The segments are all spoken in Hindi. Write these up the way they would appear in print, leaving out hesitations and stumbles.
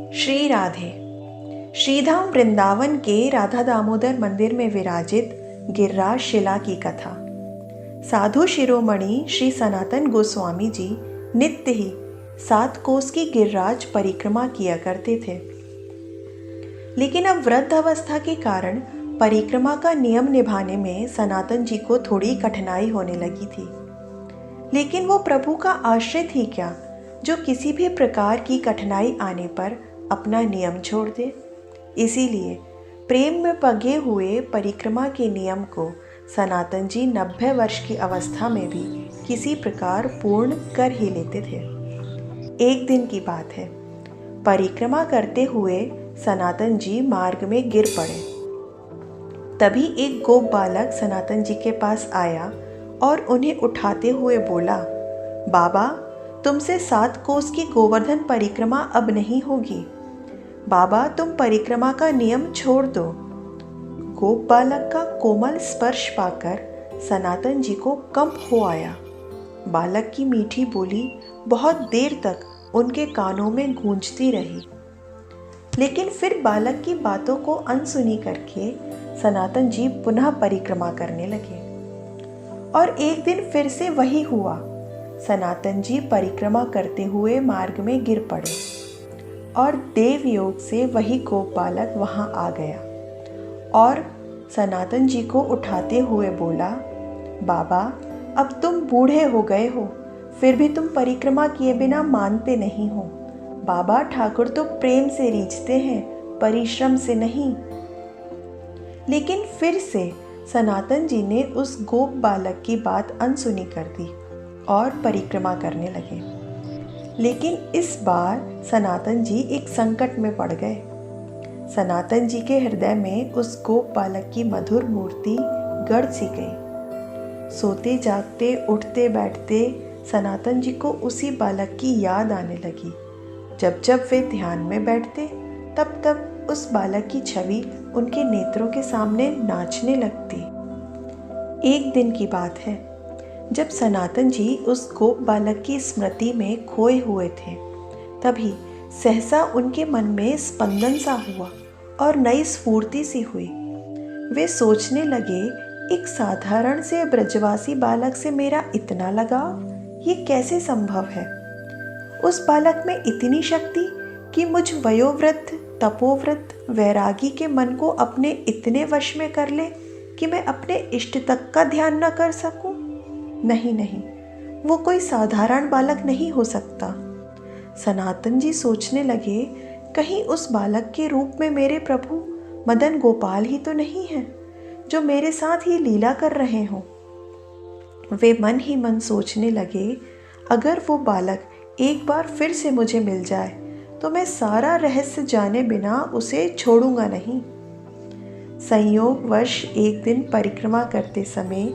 श्री राधे। श्रीधाम वृंदावन के राधा दामोदर मंदिर में विराजित गिरिराज शिला की कथा। साधु शिरोमणि श्री सनातन गोस्वामी जी नित्य ही 7 कोस की गिरिराज परिक्रमा किया करते थे, लेकिन अब वृद्ध अवस्था के कारण परिक्रमा का नियम निभाने में सनातन जी को थोड़ी कठिनाई होने लगी थी। लेकिन वो प्रभु का आश्रित ही क्या, जो किसी भी प्रकार की कठिनाई आने पर अपना नियम छोड़ दे। इसीलिए प्रेम में पगे हुए परिक्रमा के नियम को सनातन जी 90 वर्ष की अवस्था में भी किसी प्रकार पूर्ण कर ही लेते थे। एक दिन की बात है, परिक्रमा करते हुए सनातन जी मार्ग में गिर पड़े। तभी एक गोप बालक सनातन जी के पास आया और उन्हें उठाते हुए बोला, बाबा, तुमसे 7 कोस की गोवर्धन परिक्रमा अब नहीं होगी। बाबा, तुम परिक्रमा का नियम छोड़ दो। गोप बालक का कोमल स्पर्श पाकर सनातन जी को कंप हो आया। बालक की मीठी बोली बहुत देर तक उनके कानों में गूंजती रही, लेकिन फिर बालक की बातों को अनसुनी करके सनातन जी पुनः परिक्रमा करने लगे। और एक दिन फिर से वही हुआ। सनातन जी परिक्रमा करते हुए मार्ग में गिर पड़े और देव योग से वही गोप बालक वहां आ गया और सनातन जी को उठाते हुए बोला, बाबा, अब तुम बूढ़े हो गए हो, फिर भी तुम परिक्रमा किए बिना मानते नहीं हो। बाबा, ठाकुर तो प्रेम से रीझते हैं, परिश्रम से नहीं। लेकिन फिर से सनातन जी ने उस गोप बालक की बात अनसुनी कर दी और परिक्रमा करने लगे। लेकिन इस बार सनातन जी एक संकट में पड़ गए। सनातन जी के हृदय में उस गोप बालक की मधुर मूर्ति गड़ सी गई। सोते जागते उठते बैठते सनातन जी को उसी बालक की याद आने लगी। जब जब वे ध्यान में बैठते तब तब उस बालक की छवि उनके नेत्रों के सामने नाचने लगती। एक दिन की बात है, जब सनातन जी उस गोप बालक की स्मृति में खोए हुए थे, तभी सहसा उनके मन में स्पंदन सा हुआ और नई स्फूर्ति सी हुई। वे सोचने लगे, एक साधारण से ब्रजवासी बालक से मेरा इतना लगाव, ये कैसे संभव है? उस बालक में इतनी शक्ति कि मुझ वयोवृद्ध तपोव्रत वैरागी के मन को अपने इतने वश में कर ले कि मैं अपने इष्ट तक का ध्यान न कर सकूं। नहीं नहीं, वो कोई साधारण बालक नहीं हो सकता। सनातन जी सोचने लगे, कहीं उस बालक के रूप में मेरे प्रभु मदन गोपाल ही तो नहीं है, जो मेरे साथ ही लीला कर रहे हों। वे मन ही मन सोचने लगे, अगर वो बालक एक बार फिर से मुझे मिल जाए तो मैं सारा रहस्य जाने बिना उसे छोड़ूंगा नहीं। संयोगवश एक दिन परिक्रमा करते समय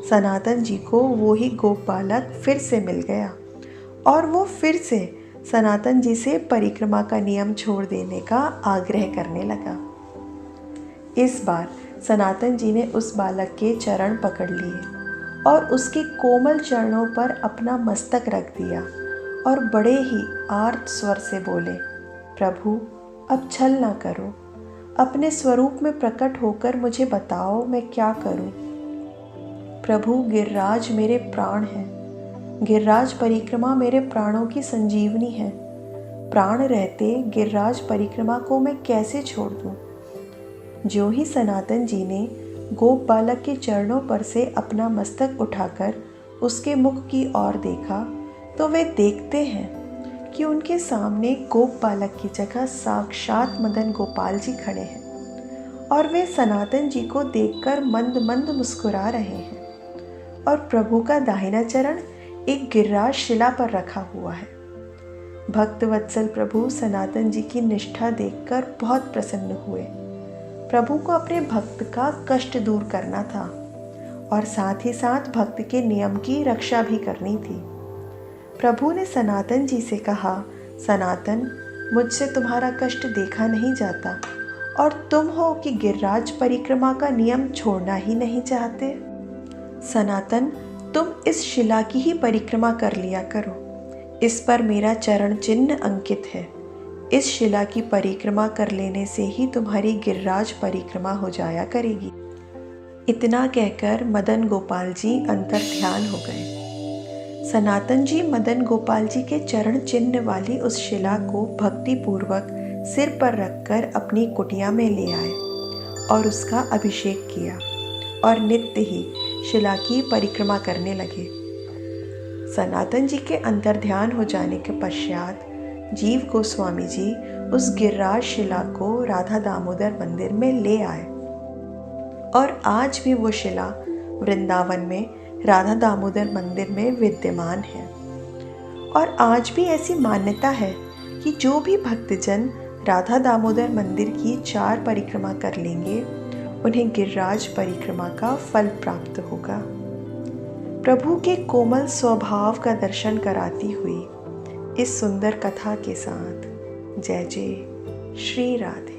सनातन जी को वो ही गोप बालक फिर से मिल गया और वो फिर से सनातन जी से परिक्रमा का नियम छोड़ देने का आग्रह करने लगा। इस बार सनातन जी ने उस बालक के चरण पकड़ लिए और उसके कोमल चरणों पर अपना मस्तक रख दिया और बड़े ही आर्त स्वर से बोले, प्रभु, अब छल ना करो, अपने स्वरूप में प्रकट होकर मुझे बताओ मैं क्या करूं। प्रभु, गिरिराज मेरे प्राण हैं। गिरिराज परिक्रमा मेरे प्राणों की संजीवनी है। प्राण रहते गिरिराज परिक्रमा को मैं कैसे छोड़ दूं? जो ही सनातन जी ने गोप बालक के चरणों पर से अपना मस्तक उठाकर उसके मुख की ओर देखा, तो वे देखते हैं कि उनके सामने गोप बालक की जगह साक्षात मदन गोपाल जी खड़े हैं और वे सनातन जी को देखकर मंद मंद मुस्कुरा रहे हैं और प्रभु का दाहिना चरण एक गिरिराज शिला पर रखा हुआ है। भक्त वत्सल प्रभु सनातन जी की निष्ठा देखकर बहुत प्रसन्न हुए। प्रभु को अपने भक्त का कष्ट दूर करना था और साथ ही साथ भक्त के नियम की रक्षा भी करनी थी। प्रभु ने सनातन जी से कहा, सनातन, मुझसे तुम्हारा कष्ट देखा नहीं जाता और तुम हो कि गिरिराज परिक्रमा का नियम छोड़ना ही नहीं चाहते। सनातन, तुम इस शिला की ही परिक्रमा कर लिया करो। इस पर मेरा चरण चिन्ह अंकित है। इस शिला की परिक्रमा कर लेने से ही तुम्हारी गिरिराज परिक्रमा हो जाया करेगी। इतना कहकर मदन गोपाल जी अंतर ध्यान हो गए। सनातन जी मदन गोपाल जी के चरण चिन्ह वाली उस शिला को भक्ति पूर्वक सिर पर रखकर अपनी कुटिया में ले आए और उसका अभिषेक किया और नित्य ही शिला की परिक्रमा करने लगे। सनातन जी के अंतर ध्यान हो जाने के पश्चात जीव गोस्वामी जी उस गिरिराज शिला को राधा दामोदर मंदिर में ले आए और आज भी वो शिला वृंदावन में राधा दामोदर मंदिर में विद्यमान है। और आज भी ऐसी मान्यता है कि जो भी भक्तजन राधा दामोदर मंदिर की 4 परिक्रमा कर लेंगे उन्हें गिरिराज परिक्रमा का फल प्राप्त होगा। प्रभु के कोमल स्वभाव का दर्शन कराती हुई इस सुंदर कथा के साथ जय जय श्री राधे।